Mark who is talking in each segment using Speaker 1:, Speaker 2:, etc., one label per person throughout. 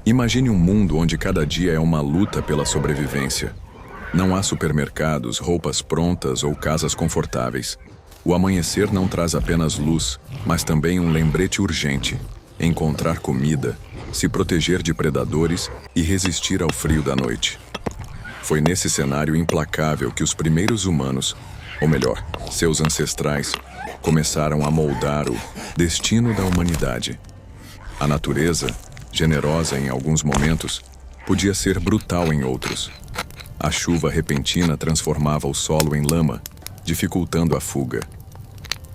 Speaker 1: Imagine um mundo onde cada dia é uma luta pela sobrevivência. Não há supermercados, roupas prontas ou casas confortáveis. O amanhecer não traz apenas luz, mas também um lembrete urgente: encontrar comida, se proteger de predadores e resistir ao frio da noite. Foi nesse cenário implacável que os primeiros humanos, ou melhor, seus ancestrais, começaram a moldar o destino da humanidade. A natureza, generosa em alguns momentos, podia ser brutal em outros. A chuva repentina transformava o solo em lama, dificultando a fuga.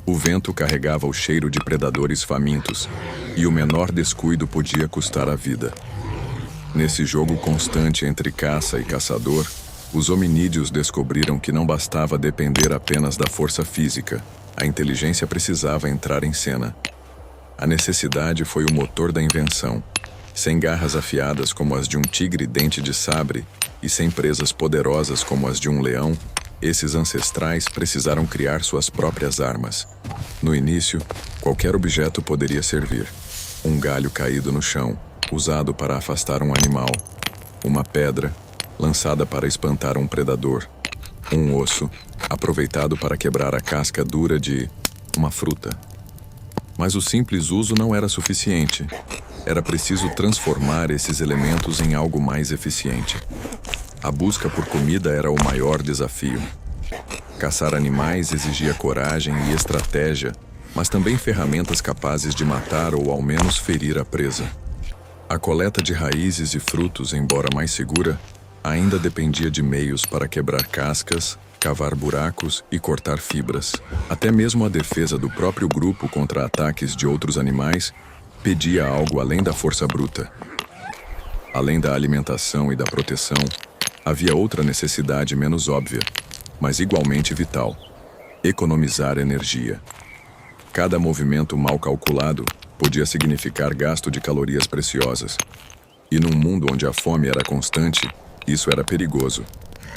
Speaker 1: O vento carregava o cheiro de predadores famintos, e o menor descuido podia custar a vida. Nesse jogo constante entre caça e caçador, os hominídeos descobriram que não bastava depender apenas da força física, a inteligência precisava entrar em cena. A necessidade foi o motor da invenção. Sem garras afiadas como as de um tigre dente de sabre e sem presas poderosas como as de um leão, esses ancestrais precisaram criar suas próprias armas. No início, qualquer objeto poderia servir. Um galho caído no chão, usado para afastar um animal. Uma pedra, lançada para espantar um predador. Um osso, aproveitado para quebrar a casca dura de uma fruta. Mas o simples uso não era suficiente. Era preciso transformar esses elementos em algo mais eficiente. A busca por comida era o maior desafio. Caçar animais exigia coragem e estratégia, mas também ferramentas capazes de matar ou ao menos ferir a presa. A coleta de raízes e frutos, embora mais segura, ainda dependia de meios para quebrar cascas, cavar buracos e cortar fibras. Até mesmo a defesa do próprio grupo contra ataques de outros animais pedia algo além da força bruta. Além da alimentação e da proteção, havia outra necessidade menos óbvia, mas igualmente vital: economizar energia. Cada movimento mal calculado podia significar gasto de calorias preciosas. E num mundo onde a fome era constante, isso era perigoso.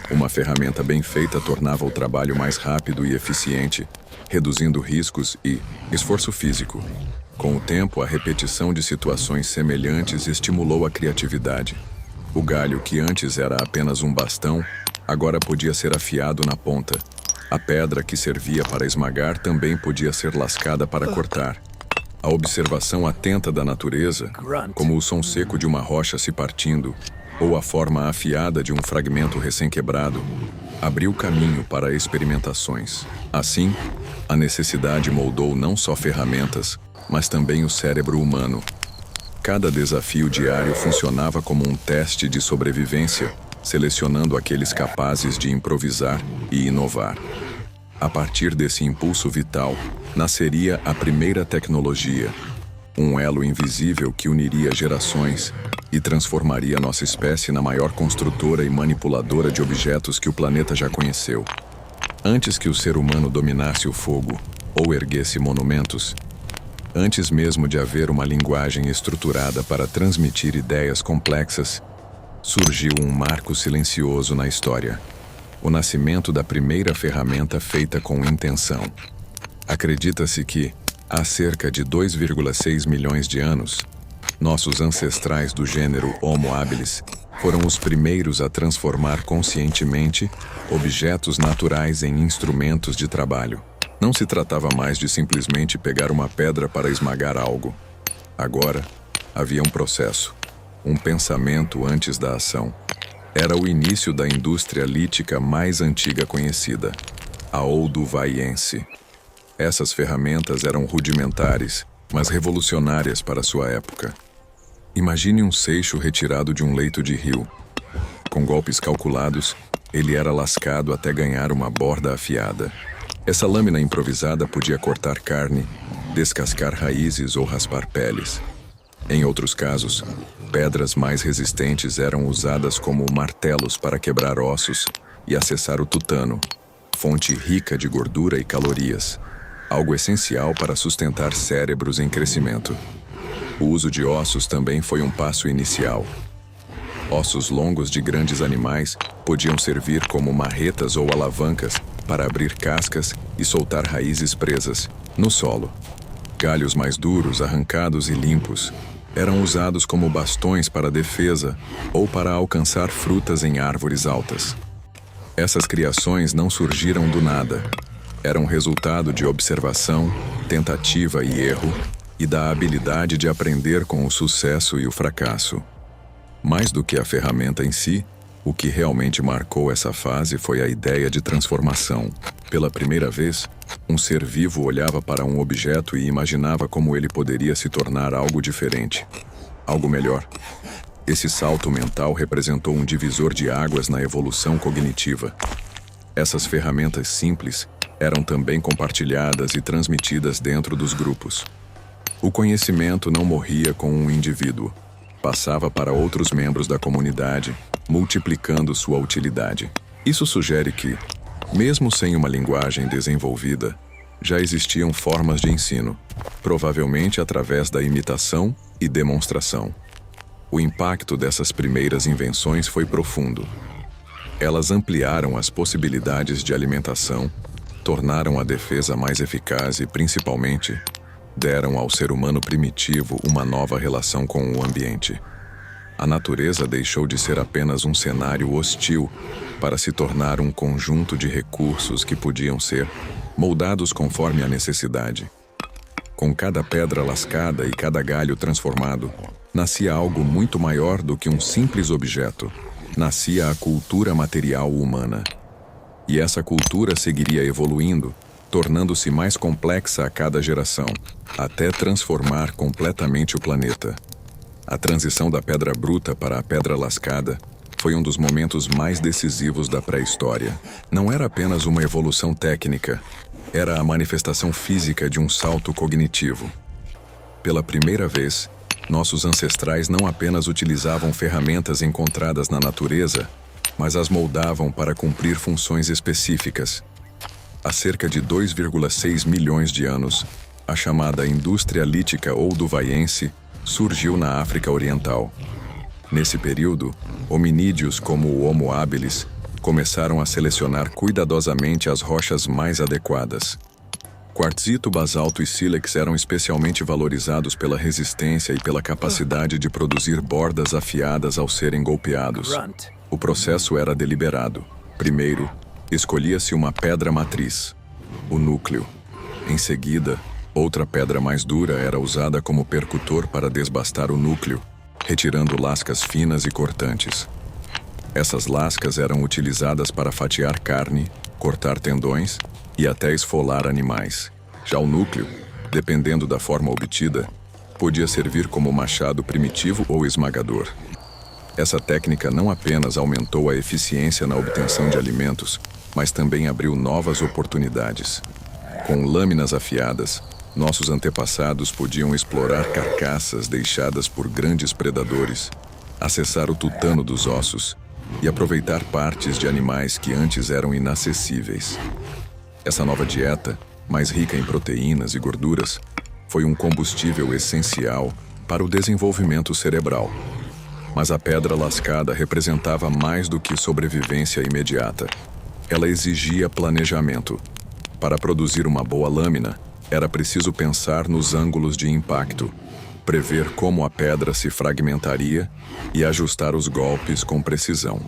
Speaker 1: Uma ferramenta bem feita tornava o trabalho mais rápido e eficiente, reduzindo riscos e esforço físico. Com o tempo, a repetição de situações semelhantes estimulou a criatividade. O galho, que antes era apenas um bastão, agora podia ser afiado na ponta. A pedra, que servia para esmagar, também podia ser lascada para cortar. A observação atenta da natureza, como o som seco de uma rocha se partindo, ou a forma afiada de um fragmento recém-quebrado, abriu caminho para experimentações. Assim, a necessidade moldou não só ferramentas, mas também o cérebro humano. Cada desafio diário funcionava como um teste de sobrevivência, selecionando aqueles capazes de improvisar e inovar. A partir desse impulso vital, nasceria a primeira tecnologia, um elo invisível que uniria gerações e transformaria nossa espécie na maior construtora e manipuladora de objetos que o planeta já conheceu. Antes que o ser humano dominasse o fogo ou erguesse monumentos, antes mesmo de haver uma linguagem estruturada para transmitir ideias complexas, surgiu um marco silencioso na história: o nascimento da primeira ferramenta feita com intenção. Acredita-se que, há cerca de 2,6 milhões de anos, nossos ancestrais do gênero Homo habilis foram os primeiros a transformar conscientemente objetos naturais em instrumentos de trabalho. Não se tratava mais de simplesmente pegar uma pedra para esmagar algo. Agora, havia um processo, um pensamento antes da ação. Era o início da indústria lítica mais antiga conhecida, a olduvaiense. Essas ferramentas eram rudimentares, mas revolucionárias para sua época. Imagine um seixo retirado de um leito de rio. Com golpes calculados, ele era lascado até ganhar uma borda afiada. Essa lâmina improvisada podia cortar carne, descascar raízes ou raspar peles. Em outros casos, pedras mais resistentes eram usadas como martelos para quebrar ossos e acessar o tutano, fonte rica de gordura e calorias, algo essencial para sustentar cérebros em crescimento. O uso de ossos também foi um passo inicial. Ossos longos de grandes animais podiam servir como marretas ou alavancas para abrir cascas e soltar raízes presas no solo. Galhos mais duros, arrancados e limpos Eram usados como bastões para defesa ou para alcançar frutas em árvores altas. Essas criações não surgiram do nada. Eram resultado de observação, tentativa e erro, e da habilidade de aprender com o sucesso e o fracasso. Mais do que a ferramenta em si, o que realmente marcou essa fase foi a ideia de transformação. Pela primeira vez, um ser vivo olhava para um objeto e imaginava como ele poderia se tornar algo diferente, algo melhor. Esse salto mental representou um divisor de águas na evolução cognitiva. Essas ferramentas simples eram também compartilhadas e transmitidas dentro dos grupos. O conhecimento não morria com um indivíduo, passava para outros membros da comunidade, multiplicando sua utilidade. Isso sugere que, mesmo sem uma linguagem desenvolvida, já existiam formas de ensino, provavelmente através da imitação e demonstração. O impacto dessas primeiras invenções foi profundo. Elas ampliaram as possibilidades de alimentação, tornaram a defesa mais eficaz e, principalmente, deram ao ser humano primitivo uma nova relação com o ambiente. A natureza deixou de ser apenas um cenário hostil para se tornar um conjunto de recursos que podiam ser moldados conforme a necessidade. Com cada pedra lascada e cada galho transformado, nascia algo muito maior do que um simples objeto. Nascia a cultura material humana. E essa cultura seguiria evoluindo, tornando-se mais complexa a cada geração, até transformar completamente o planeta. A transição da pedra bruta para a pedra lascada foi um dos momentos mais decisivos da pré-história. Não era apenas uma evolução técnica, era a manifestação física de um salto cognitivo. Pela primeira vez, nossos ancestrais não apenas utilizavam ferramentas encontradas na natureza, mas as moldavam para cumprir funções específicas. Há cerca de 2,6 milhões de anos, a chamada indústria lítica olduvaiense surgiu na África Oriental. Nesse período, hominídeos como o Homo habilis começaram a selecionar cuidadosamente as rochas mais adequadas. Quartzito, basalto e sílex eram especialmente valorizados pela resistência e pela capacidade de produzir bordas afiadas ao serem golpeados. O processo era deliberado. Primeiro, escolhia-se uma pedra matriz, o núcleo. Em seguida, outra pedra mais dura era usada como percutor para desbastar o núcleo, retirando lascas finas e cortantes. Essas lascas eram utilizadas para fatiar carne, cortar tendões e até esfolar animais. Já o núcleo, dependendo da forma obtida, podia servir como machado primitivo ou esmagador. Essa técnica não apenas aumentou a eficiência na obtenção de alimentos, mas também abriu novas oportunidades. Com lâminas afiadas, nossos antepassados podiam explorar carcaças deixadas por grandes predadores, acessar o tutano dos ossos e aproveitar partes de animais que antes eram inacessíveis. Essa nova dieta, mais rica em proteínas e gorduras, foi um combustível essencial para o desenvolvimento cerebral. Mas a pedra lascada representava mais do que sobrevivência imediata. Ela exigia planejamento. Para produzir uma boa lâmina, era preciso pensar nos ângulos de impacto, prever como a pedra se fragmentaria e ajustar os golpes com precisão.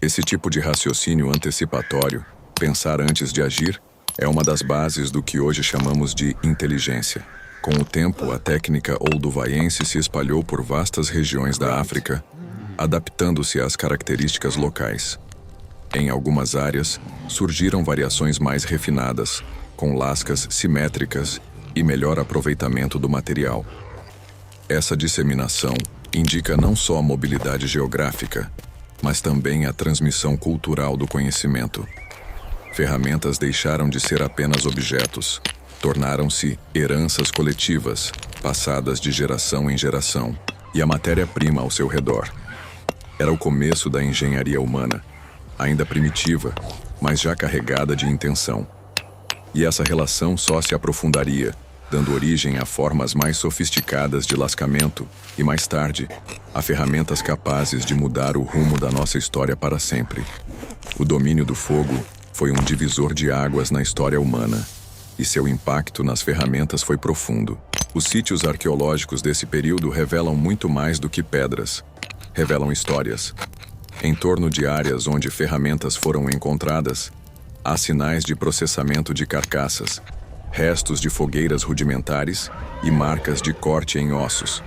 Speaker 1: Esse tipo de raciocínio antecipatório, pensar antes de agir, é uma das bases do que hoje chamamos de inteligência. Com o tempo, a técnica olduvaiense se espalhou por vastas regiões da África, adaptando-se às características locais. Em algumas áreas, surgiram variações mais refinadas, com lascas simétricas e melhor aproveitamento do material. Essa disseminação indica não só a mobilidade geográfica, mas também a transmissão cultural do conhecimento. Ferramentas deixaram de ser apenas objetos, tornaram-se heranças coletivas, passadas de geração em geração, e a matéria-prima ao seu redor. Era o começo da engenharia humana, ainda primitiva, mas já carregada de intenção. E essa relação só se aprofundaria, dando origem a formas mais sofisticadas de lascamento e, mais tarde, a ferramentas capazes de mudar o rumo da nossa história para sempre. O domínio do fogo foi um divisor de águas na história humana, e seu impacto nas ferramentas foi profundo. Os sítios arqueológicos desse período revelam muito mais do que pedras. Revelam histórias. Em torno de áreas onde ferramentas foram encontradas, há sinais de processamento de carcaças, restos de fogueiras rudimentares e marcas de corte em ossos.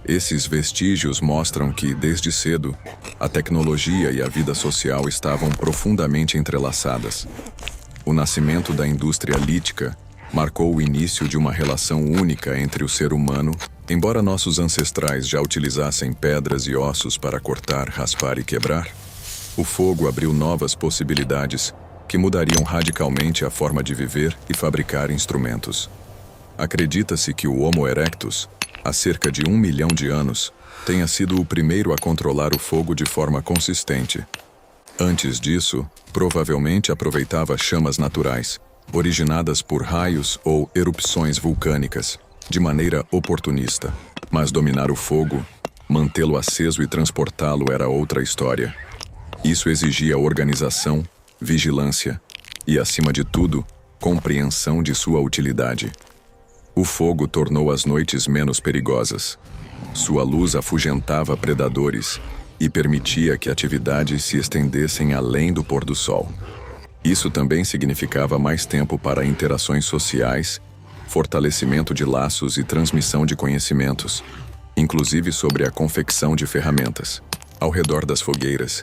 Speaker 1: Esses vestígios mostram que, desde cedo, a tecnologia e a vida social estavam profundamente entrelaçadas. O nascimento da indústria lítica marcou o início de uma relação única entre o ser humano. Embora nossos ancestrais já utilizassem pedras e ossos para cortar, raspar e quebrar, o fogo abriu novas possibilidades que mudariam radicalmente a forma de viver e fabricar instrumentos. Acredita-se que o Homo erectus, há cerca de 1 milhão de anos, tenha sido o primeiro a controlar o fogo de forma consistente. Antes disso, provavelmente aproveitava chamas naturais, originadas por raios ou erupções vulcânicas, de maneira oportunista. Mas dominar o fogo, mantê-lo aceso e transportá-lo era outra história. Isso exigia organização, vigilância e, acima de tudo, compreensão de sua utilidade. O fogo tornou as noites menos perigosas. Sua luz afugentava predadores e permitia que atividades se estendessem além do pôr do sol. Isso também significava mais tempo para interações sociais, fortalecimento de laços e transmissão de conhecimentos, inclusive sobre a confecção de ferramentas. Ao redor das fogueiras,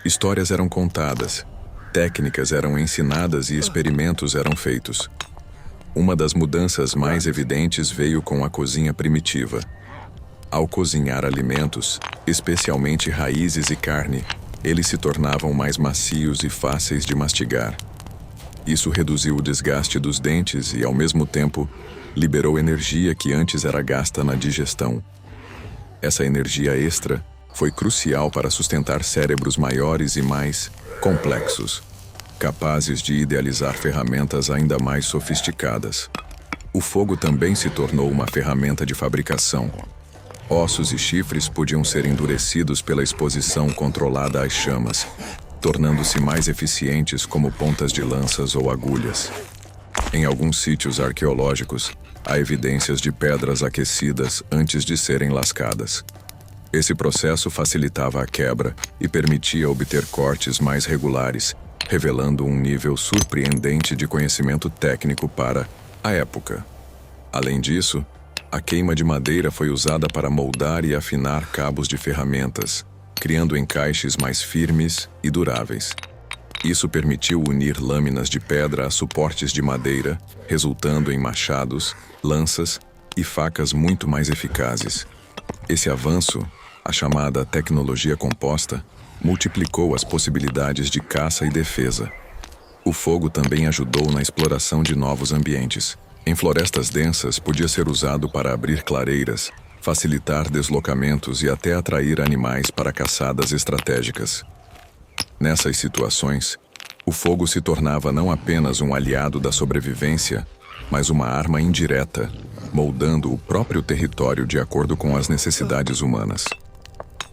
Speaker 1: histórias eram contadas, técnicas eram ensinadas e experimentos eram feitos. Uma das mudanças mais evidentes veio com a cozinha primitiva. Ao cozinhar alimentos, especialmente raízes e carne, eles se tornavam mais macios e fáceis de mastigar. Isso reduziu o desgaste dos dentes e, ao mesmo tempo, liberou energia que antes era gasta na digestão. Essa energia extra foi crucial para sustentar cérebros maiores e mais complexos, capazes de idealizar ferramentas ainda mais sofisticadas. O fogo também se tornou uma ferramenta de fabricação. Ossos e chifres podiam ser endurecidos pela exposição controlada às chamas, tornando-se mais eficientes como pontas de lanças ou agulhas. Em alguns sítios arqueológicos, há evidências de pedras aquecidas antes de serem lascadas. Esse processo facilitava a quebra e permitia obter cortes mais regulares, revelando um nível surpreendente de conhecimento técnico para a época. Além disso, a queima de madeira foi usada para moldar e afinar cabos de ferramentas, criando encaixes mais firmes e duráveis. Isso permitiu unir lâminas de pedra a suportes de madeira, resultando em machados, lanças e facas muito mais eficazes. Esse avanço, a chamada tecnologia composta, multiplicou as possibilidades de caça e defesa. O fogo também ajudou na exploração de novos ambientes. Em florestas densas, podia ser usado para abrir clareiras, facilitar deslocamentos e até atrair animais para caçadas estratégicas. Nessas situações, o fogo se tornava não apenas um aliado da sobrevivência, mas uma arma indireta, moldando o próprio território de acordo com as necessidades humanas.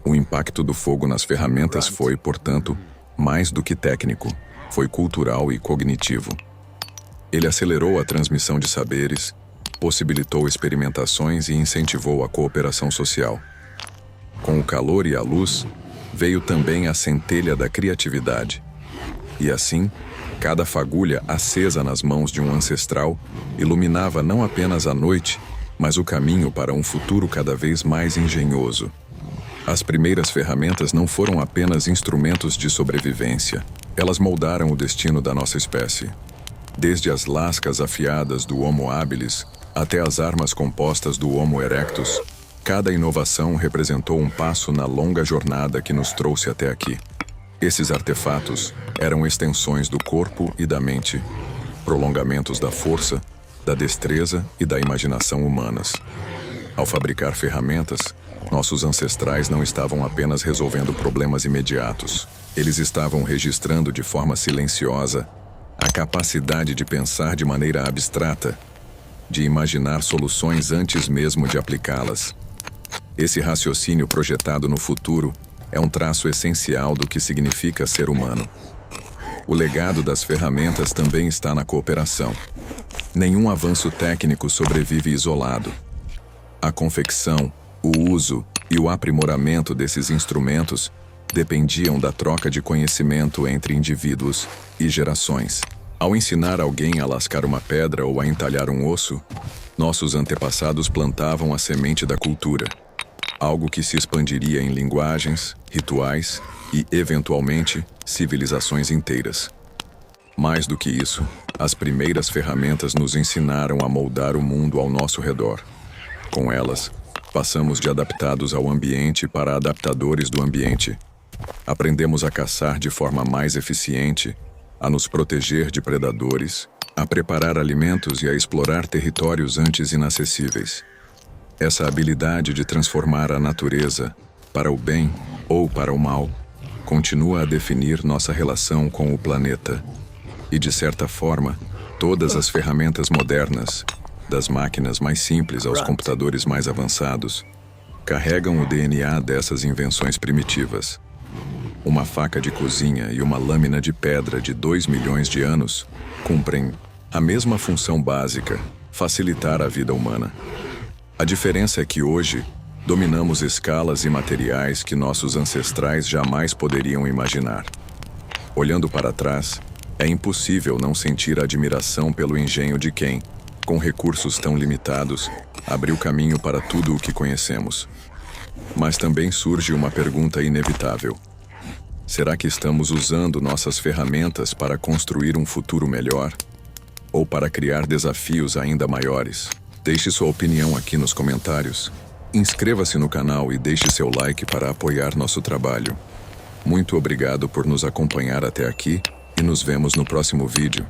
Speaker 1: O impacto do fogo nas ferramentas foi, portanto, mais do que técnico, foi cultural e cognitivo. Ele acelerou a transmissão de saberes, possibilitou experimentações e incentivou a cooperação social. Com o calor e a luz, veio também a centelha da criatividade. E assim, cada fagulha acesa nas mãos de um ancestral iluminava não apenas a noite, mas o caminho para um futuro cada vez mais engenhoso. As primeiras ferramentas não foram apenas instrumentos de sobrevivência. Elas moldaram o destino da nossa espécie. Desde as lascas afiadas do Homo habilis até as armas compostas do Homo erectus, cada inovação representou um passo na longa jornada que nos trouxe até aqui. Esses artefatos eram extensões do corpo e da mente, prolongamentos da força, da destreza e da imaginação humanas. Ao fabricar ferramentas, nossos ancestrais não estavam apenas resolvendo problemas imediatos. Eles estavam registrando de forma silenciosa a capacidade de pensar de maneira abstrata, de imaginar soluções antes mesmo de aplicá-las. Esse raciocínio projetado no futuro é um traço essencial do que significa ser humano. O legado das ferramentas também está na cooperação. Nenhum avanço técnico sobrevive isolado. A confecção, o uso e o aprimoramento desses instrumentos dependiam da troca de conhecimento entre indivíduos e gerações. Ao ensinar alguém a lascar uma pedra ou a entalhar um osso, nossos antepassados plantavam a semente da cultura, algo que se expandiria em linguagens, rituais e, eventualmente, civilizações inteiras. Mais do que isso, as primeiras ferramentas nos ensinaram a moldar o mundo ao nosso redor. Com elas, passamos de adaptados ao ambiente para adaptadores do ambiente. Aprendemos a caçar de forma mais eficiente, a nos proteger de predadores, a preparar alimentos e a explorar territórios antes inacessíveis. Essa habilidade de transformar a natureza para o bem ou para o mal continua a definir nossa relação com o planeta. E, de certa forma, todas as ferramentas modernas, das máquinas mais simples aos computadores mais avançados, carregam o DNA dessas invenções primitivas. Uma faca de cozinha e uma lâmina de pedra de 2 milhões de anos cumprem a mesma função básica: facilitar a vida humana. A diferença é que hoje dominamos escalas e materiais que nossos ancestrais jamais poderiam imaginar. Olhando para trás, é impossível não sentir admiração pelo engenho de quem, com recursos tão limitados, abriu caminho para tudo o que conhecemos. Mas também surge uma pergunta inevitável: será que estamos usando nossas ferramentas para construir um futuro melhor? Ou para criar desafios ainda maiores? Deixe sua opinião aqui nos comentários. Inscreva-se no canal e deixe seu like para apoiar nosso trabalho. Muito obrigado por nos acompanhar até aqui e nos vemos no próximo vídeo.